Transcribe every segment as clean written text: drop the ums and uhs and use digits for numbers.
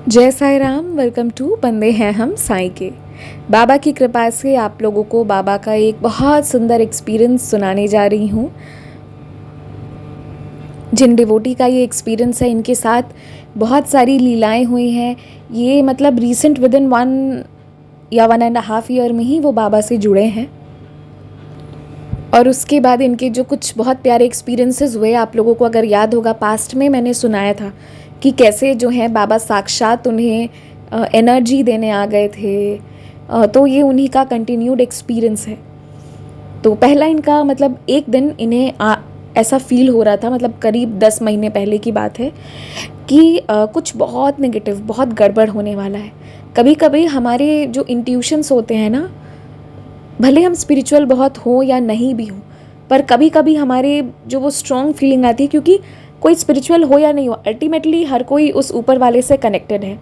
जय Sai Ram. Welcome to बंदे हैं हम साईं के। बाबा की कृपा से आप लोगों को बाबा का एक बहुत सुंदर एक्सपीरियंस सुनाने जा रही हूँ। जिन डिवोटी का ये एक्सपीरियंस है, इनके साथ बहुत सारी लीलाएं हुई हैं। ये मतलब रिसेंट विद इन 1 या 1.5 ईयर में ही वो बाबा से जुड़े हैं। और उसके बाद इनके जो कुछ बहुत प्यारे एक्सपीरियंसेस हुए, आप लोगों को अगर याद होगा पास्ट में मैंने सुनाया था कि कैसे जो है बाबा साक्षात उन्हें एनर्जी देने आ गए थे। तो ये उन्हीं का कंटिन्यूड एक्सपीरियंस है। तो पहला इनका मतलब एक दिन इन्हें ऐसा फील हो रहा था, मतलब करीब 10 महीने पहले की बात है, कि कुछ बहुत नेगेटिव, बहुत गड़बड़ होने वाला है। कभी कभी हमारे जो इंट्यूशंस होते हैं ना, भले हम स्पिरिचुअल बहुत हो या नहीं भी हो, पर कभी कभी हमारे जो वो स्ट्रॉन्ग फीलिंग आती है, क्योंकि कोई स्पिरिचुअल हो या नहीं हो, अल्टीमेटली हर कोई उस ऊपर वाले से कनेक्टेड है,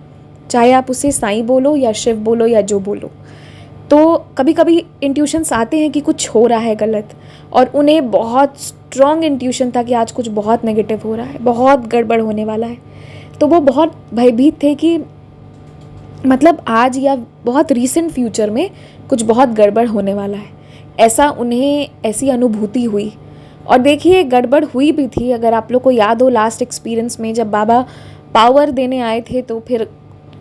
चाहे आप उसे साईं बोलो या शिव बोलो या जो बोलो। तो कभी कभी इंट्यूशंस आते हैं कि कुछ हो रहा है गलत, और उन्हें बहुत स्ट्रॉन्ग इंट्यूशन था कि आज कुछ बहुत नेगेटिव हो रहा है, बहुत गड़बड़ होने वाला है। तो वो बहुत भयभीत थे कि मतलब आज या बहुत रीसेंट फ्यूचर में कुछ बहुत गड़बड़ होने वाला है, ऐसा उन्हें ऐसी अनुभूति हुई। और देखिए, गड़बड़ हुई भी थी। अगर आप लोग को याद हो लास्ट एक्सपीरियंस में जब बाबा पावर देने आए थे, तो फिर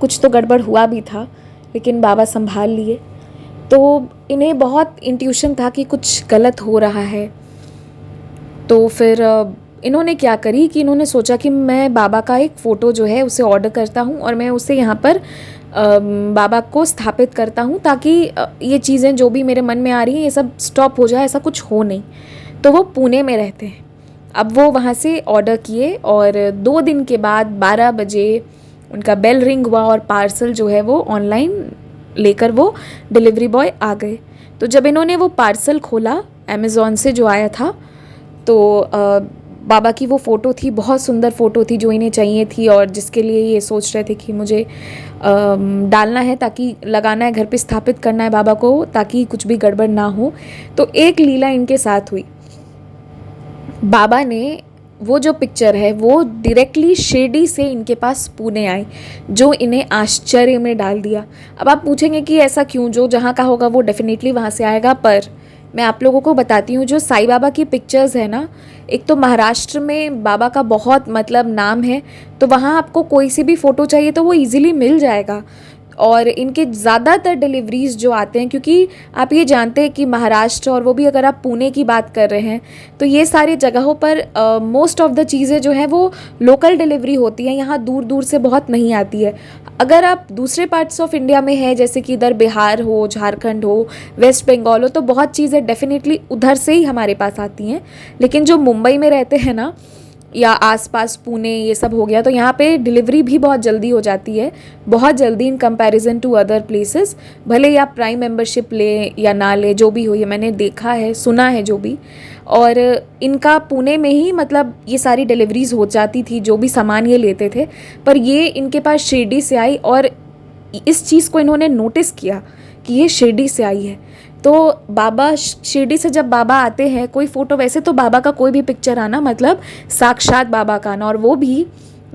कुछ तो गड़बड़ हुआ भी था, लेकिन बाबा संभाल लिए। तो इन्हें बहुत इंट्यूशन था कि कुछ गलत हो रहा है। तो फिर इन्होंने क्या करी कि इन्होंने सोचा कि मैं बाबा का एक फ़ोटो जो है उसे ऑर्डर करता हूँ और मैं उसे यहाँ पर बाबा को स्थापित करता हूँ, ताकि ये चीज़ें जो भी मेरे मन में आ रही हैं ये सब स्टॉप हो जाए, ऐसा कुछ हो नहीं। तो वो पुणे में रहते हैं। अब वो वहाँ से ऑर्डर किए और 2 दिन के बाद 12 बजे उनका बेल रिंग हुआ और पार्सल जो है वो ऑनलाइन लेकर वो डिलीवरी बॉय आ गए। तो जब इन्होंने वो पार्सल खोला अमेज़ॉन से जो आया था, तो बाबा की वो फ़ोटो थी, बहुत सुंदर फ़ोटो थी जो इन्हें चाहिए थी और जिसके लिए ये सोच रहे थे कि मुझे डालना है, ताकि लगाना है, घर पे स्थापित करना है बाबा को, ताकि कुछ भी गड़बड़ ना हो। तो एक लीला इनके साथ हुई। बाबा ने वो जो पिक्चर है वो डायरेक्टली शिरडी से इनके पास पुणे आई, जो इन्हें आश्चर्य में डाल दिया। अब आप पूछेंगे कि ऐसा क्यों, जो जहाँ का होगा वो डेफिनेटली वहाँ से आएगा। पर मैं आप लोगों को बताती हूँ, जो साईं बाबा की पिक्चर्स है ना, एक तो महाराष्ट्र में बाबा का बहुत मतलब नाम है, तो वहाँ आपको कोई सी भी फ़ोटो चाहिए तो वो इजीली मिल जाएगा। और इनके ज़्यादातर डिलीवरीज़ जो आते हैं, क्योंकि आप ये जानते हैं कि महाराष्ट्र, और वो भी अगर आप पुणे की बात कर रहे हैं, तो ये सारी जगहों पर मोस्ट ऑफ़ द चीज़ें जो हैं वो लोकल डिलीवरी होती हैं, यहाँ दूर दूर से बहुत नहीं आती है। अगर आप दूसरे पार्ट्स ऑफ इंडिया में है, जैसे कि इधर बिहार हो, झारखंड हो, वेस्ट बंगाल हो, तो बहुत चीज़ें डेफिनेटली उधर से ही हमारे पास आती हैं। लेकिन जो मुंबई में रहते हैं ना, या आसपास पुणे ये सब हो गया, तो यहाँ पे डिलीवरी भी बहुत जल्दी हो जाती है, बहुत जल्दी in comparison to other places. भले ही आप प्राइम मेंबरशिप ले या ना ले, जो भी हो, ये मैंने देखा है, सुना है जो भी। और इनका पुणे में ही मतलब ये सारी डिलीवरीज हो जाती थी, जो भी सामान ये लेते थे। पर ये इनके पास शिरडी से आई, और इस चीज़ को इन्होंने नोटिस किया कि ये शिरडी से आई है। तो बाबा शिरडी से जब बाबा आते हैं, कोई फ़ोटो, वैसे तो बाबा का कोई भी पिक्चर आना मतलब साक्षात बाबा का आना, और वो भी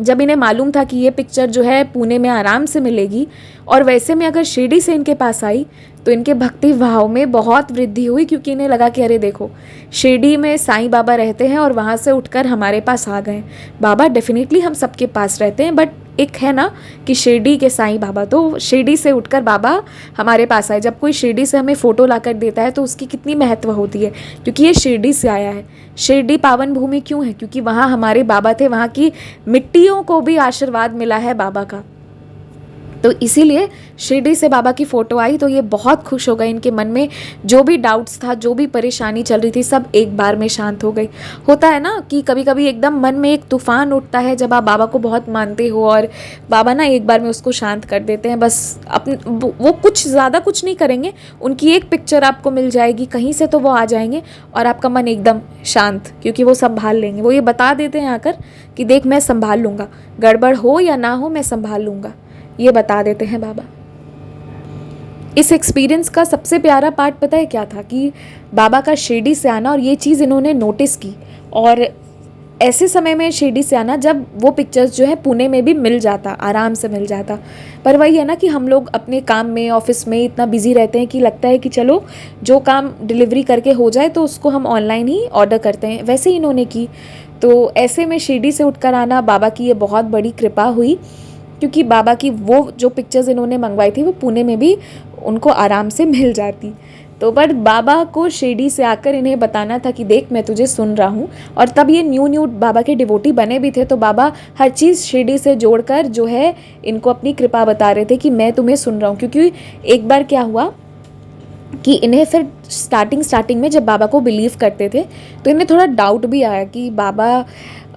जब इन्हें मालूम था कि ये पिक्चर जो है पुणे में आराम से मिलेगी, और वैसे में अगर शिरडी से इनके पास आई तो इनके भक्ति भाव में बहुत वृद्धि हुई, क्योंकि इन्हें लगा कि अरे देखो, शिरडी में साईं बाबा रहते हैं और वहाँ से उठकर हमारे पास आ गए। बाबा डेफिनेटली हम सबके पास रहते हैं, बट एक है ना कि शिरडी के साईं बाबा, तो शिरडी से उठकर बाबा हमारे पास आए। जब कोई शिरडी से हमें फ़ोटो ला कर देता है तो उसकी कितनी महत्व होती है, क्योंकि ये शिरडी से आया है। शिरडी पावन भूमि क्यों है? क्योंकि वहाँ हमारे बाबा थे, वहाँ की मिट्टियों को भी आशीर्वाद मिला है बाबा का। तो इसीलिए शिरडी से बाबा की फ़ोटो आई तो ये बहुत खुश हो गए। इनके मन में जो भी डाउट्स था, जो भी परेशानी चल रही थी, सब एक बार में शांत हो गई। होता है ना कि कभी कभी एकदम मन में एक तूफ़ान उठता है जब आप बाबा को बहुत मानते हो, और बाबा ना एक बार में उसको शांत कर देते हैं। बस अपने वो कुछ ज़्यादा कुछ नहीं करेंगे, उनकी एक पिक्चर आपको मिल जाएगी कहीं से, तो वो आ जाएंगे और आपका मन एकदम शांत, क्योंकि वो संभाल लेंगे। वो ये बता देते हैं आकर कि देख, मैं संभाल लूँगा, गड़बड़ हो या ना हो मैं संभाल लूँगा, ये बता देते हैं बाबा। इस एक्सपीरियंस का सबसे प्यारा पार्ट पता है क्या था? कि बाबा का शिरडी से आना, और ये चीज़ इन्होंने नोटिस की। और ऐसे समय में शिरडी से आना जब वो पिक्चर्स जो है पुणे में भी मिल जाता, आराम से मिल जाता। पर वही है ना कि हम लोग अपने काम में, ऑफिस में इतना बिजी रहते हैं कि लगता है कि चलो जो काम डिलीवरी करके हो जाए तो उसको हम ऑनलाइन ही ऑर्डर करते हैं। वैसे ही इन्होंने की। तो ऐसे में शिरडी से उठकर आना, बाबा की ये बहुत बड़ी कृपा हुई, क्योंकि बाबा की वो जो पिक्चर्स इन्होंने मंगवाई थी वो पुणे में भी उनको आराम से मिल जाती। तो पर बाबा को शिरडी से आकर इन्हें बताना था कि देख, मैं तुझे सुन रहा हूँ। और तब ये न्यू न्यू बाबा के डिवोटी बने भी थे, तो बाबा हर चीज़ शिरडी से जोड़कर जो है इनको अपनी कृपा बता रहे थे कि मैं तुम्हें सुन रहा हूँ। क्योंकि एक बार क्या हुआ कि इन्हें फिर स्टार्टिंग में जब बाबा को बिलीव करते थे तो इन्हें थोड़ा डाउट भी आया कि बाबा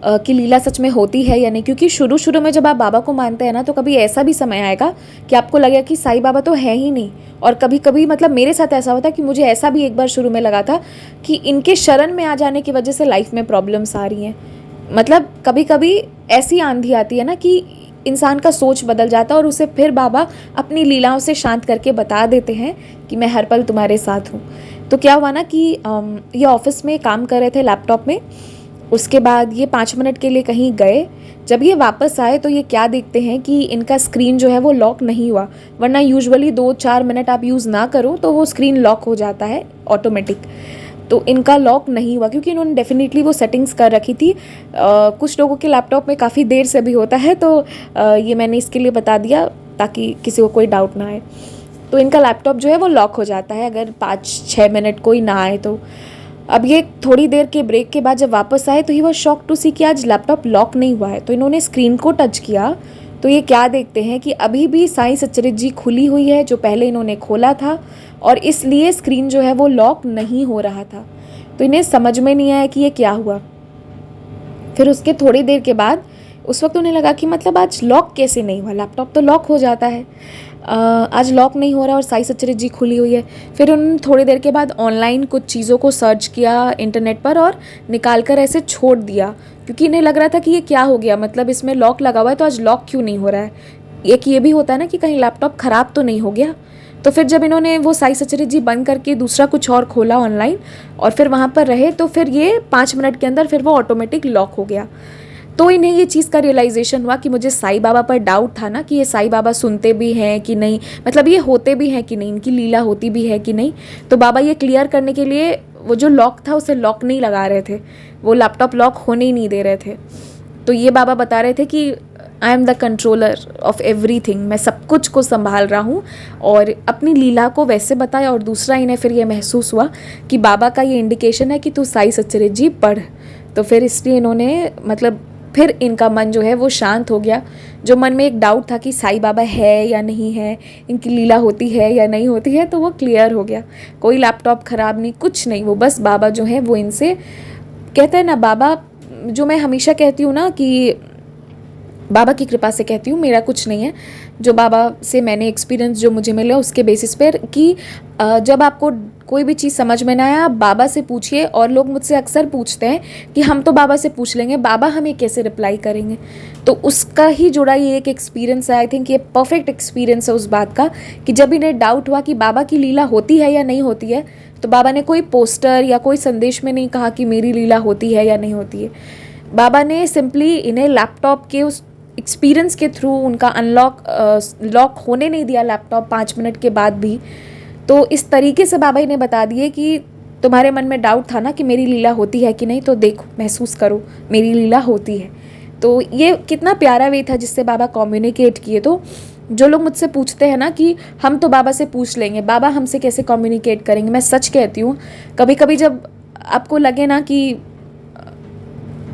की लीला सच में होती है या नहीं। क्योंकि शुरू में जब आप बाबा को मानते हैं ना, तो कभी ऐसा भी समय आएगा कि आपको लगेगा कि साईं बाबा तो है ही नहीं। और कभी कभी मतलब मेरे साथ ऐसा होता कि मुझे ऐसा भी एक बार शुरू में लगा था कि इनके शरण में आ जाने की वजह से लाइफ में प्रॉब्लम्स आ रही हैं। मतलब कभी कभी ऐसी आंधी आती है ना कि इंसान का सोच बदल जाता है और उसे फिर बाबा अपनी लीलाओं से शांत करके बता देते हैं कि मैं हर पल तुम्हारे साथ हूँ। तो क्या हुआ ना कि ये ऑफिस में काम कर रहे थे लैपटॉप में। उसके बाद ये 5 मिनट के लिए कहीं गए। जब ये वापस आए तो ये क्या देखते हैं कि इनका स्क्रीन जो है वो लॉक नहीं हुआ। वरना यूजुअली 2-4 मिनट आप यूज़ ना करो तो वो स्क्रीन लॉक हो जाता है ऑटोमेटिक। तो इनका लॉक नहीं हुआ क्योंकि इन्होंने डेफिनेटली वो सेटिंग्स कर रखी थी। कुछ लोगों के लैपटॉप में काफ़ी देर से भी होता है, तो ये मैंने इसके लिए बता दिया ताकि किसी को कोई डाउट ना आए। तो इनका लैपटॉप जो है वो लॉक हो जाता है अगर 5-6 मिनट कोई ना आए तो। अब ये थोड़ी देर के ब्रेक के बाद जब वापस आए तो ही वो शॉक टू सी कि आज लैपटॉप लॉक नहीं हुआ है। तो इन्होंने स्क्रीन को टच किया तो ये क्या देखते हैं कि अभी भी साईं सच्चरित्र जी खुली हुई है, जो पहले इन्होंने खोला था, और इसलिए स्क्रीन जो है वो लॉक नहीं हो रहा था। तो इन्हें समझ में नहीं आया कि ये क्या हुआ। फिर उसके थोड़ी देर के बाद उस वक्त उन्हें लगा कि मतलब आज लॉक कैसे नहीं हुआ, लैपटॉप तो लॉक हो जाता है, आज लॉक नहीं हो रहा और साईं सच्चरित्र जी खुली हुई है। फिर उन्होंने थोड़ी देर के बाद ऑनलाइन कुछ चीज़ों को सर्च किया इंटरनेट पर और निकाल कर ऐसे छोड़ दिया, क्योंकि इन्हें लग रहा था कि ये क्या हो गया, मतलब इसमें लॉक लगा हुआ है तो आज लॉक क्यों नहीं हो रहा है। ये भी होता है ना कि कहीं लैपटॉप ख़राब तो नहीं हो गया। तो फिर जब इन्होंने वो साईं सच्चरित्र जी बंद करके दूसरा कुछ और खोला ऑनलाइन और फिर वहाँ पर रहे, तो फिर ये 5 मिनट के अंदर फिर वो ऑटोमेटिक लॉक हो गया। तो इन्हें ये चीज़ का रियलाइजेशन हुआ कि मुझे साईं बाबा पर डाउट था ना कि ये साईं बाबा सुनते भी हैं कि नहीं, मतलब ये होते भी हैं कि नहीं, इनकी लीला होती भी है कि नहीं। तो बाबा ये क्लियर करने के लिए वो जो लॉक था उसे लॉक नहीं लगा रहे थे, वो लैपटॉप लॉक होने ही नहीं दे रहे थे। तो ये बाबा बता रहे थे कि I am the controller of everything, मैं सब कुछ को संभाल रहा हूँ, और अपनी लीला को वैसे बताया। और दूसरा इन्हें फिर ये महसूस हुआ कि बाबा का ये इंडिकेशन है कि तू साईं सच्चरित्र जी पढ़। तो फिर इसलिए इन्होंने मतलब फिर इनका मन जो है वो शांत हो गया। जो मन में एक डाउट था कि साईं बाबा है या नहीं है, इनकी लीला होती है या नहीं होती है, तो वो क्लियर हो गया। कोई लैपटॉप ख़राब नहीं, कुछ नहीं, वो बस बाबा जो है वो इनसे कहते हैं ना, बाबा जो मैं हमेशा कहती हूँ ना कि बाबा की कृपा से कहती हूँ, मेरा कुछ नहीं है, जो बाबा से मैंने एक्सपीरियंस जो मुझे मिला उसके बेसिस पर कि जब आपको कोई भी चीज़ समझ में ना आया आप बाबा से पूछिए। और लोग मुझसे अक्सर पूछते हैं कि हम तो बाबा से पूछ लेंगे, बाबा हमें कैसे रिप्लाई करेंगे। तो उसका ही जुड़ा ये एक एक्सपीरियंस है। आई थिंक ये परफेक्ट एक्सपीरियंस है उस बात का कि जब इन्हें डाउट हुआ कि बाबा की लीला होती है या नहीं होती है, तो बाबा ने कोई पोस्टर या कोई संदेश में नहीं कहा कि मेरी लीला होती है या नहीं होती है। बाबा ने सिंपली इन्हें लैपटॉप के उस एक्सपीरियंस के थ्रू उनका लॉक होने नहीं दिया लैपटॉप 5 मिनट के बाद भी। तो इस तरीके से बाबा इन्हें बता दिए कि तुम्हारे मन में डाउट था ना कि मेरी लीला होती है कि नहीं, तो देखो, महसूस करो, मेरी लीला होती है। तो ये कितना प्यारा वे था जिससे बाबा कम्युनिकेट किए। तो जो लोग मुझसे पूछते हैं ना कि हम तो बाबा से पूछ लेंगे, बाबा हमसे कैसे कम्युनिकेट करेंगे, मैं सच कहती हूँ, कभी कभी जब आपको लगे ना कि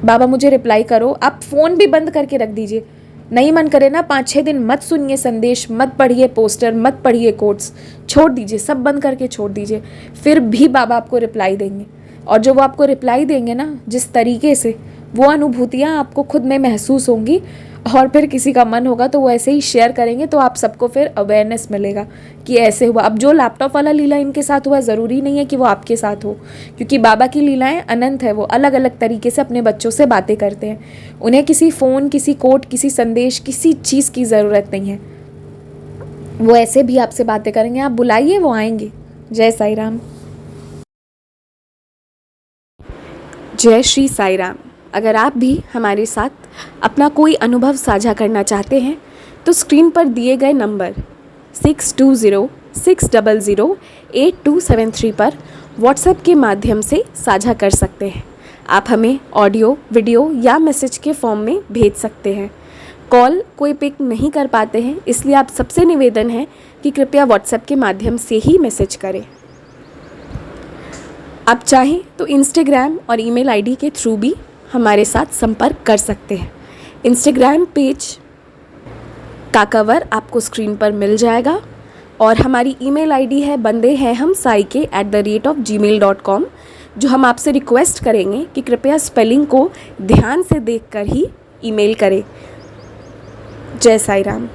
बाबा मुझे रिप्लाई करो, आप फ़ोन भी बंद करके रख दीजिए। नहीं मन करे ना 5-6 दिन मत सुनिए संदेश, मत पढ़िए पोस्टर, मत पढ़िए कोट्स, छोड़ दीजिए, सब बंद करके छोड़ दीजिए, फिर भी बाबा आपको रिप्लाई देंगे। और जो वो आपको रिप्लाई देंगे ना, जिस तरीके से, वो अनुभूतियाँ आपको खुद में महसूस होंगी। और फिर किसी का मन होगा तो वो ऐसे ही शेयर करेंगे, तो आप सबको फिर अवेयरनेस मिलेगा कि ऐसे हुआ। अब जो लैपटॉप वाला लीला इनके साथ हुआ, ज़रूरी नहीं है कि वो आपके साथ हो, क्योंकि बाबा की लीलाएं अनंत है। वो अलग अलग तरीके से अपने बच्चों से बातें करते हैं। उन्हें किसी फ़ोन, किसी कोट, किसी संदेश, किसी चीज़ की ज़रूरत नहीं है। वो ऐसे भी आपसे बातें करेंगे, आप बुलाइए, वो आएंगे। जय साई राम। जय श्री साई राम। अगर आप भी हमारे साथ अपना कोई अनुभव साझा करना चाहते हैं तो स्क्रीन पर दिए गए नंबर 6206008273 पर व्हाट्सएप के माध्यम से साझा कर सकते हैं। आप हमें ऑडियो, वीडियो या मैसेज के फॉर्म में भेज सकते हैं। कॉल कोई पिक नहीं कर पाते हैं, इसलिए आप सबसे निवेदन है कि कृपया व्हाट्सएप के माध्यम से ही मैसेज करें। आप चाहें तो इंस्टाग्राम और ईमेल आईडी के थ्रू भी हमारे साथ संपर्क कर सकते हैं। इंस्टाग्राम पेज का कवर आपको स्क्रीन पर मिल जाएगा और हमारी ईमेल आईडी है bandehehumsaike@gmail.com, जो हम आपसे रिक्वेस्ट करेंगे कि कृपया स्पेलिंग को ध्यान से देखकर ही ईमेल करें। जय साई राम।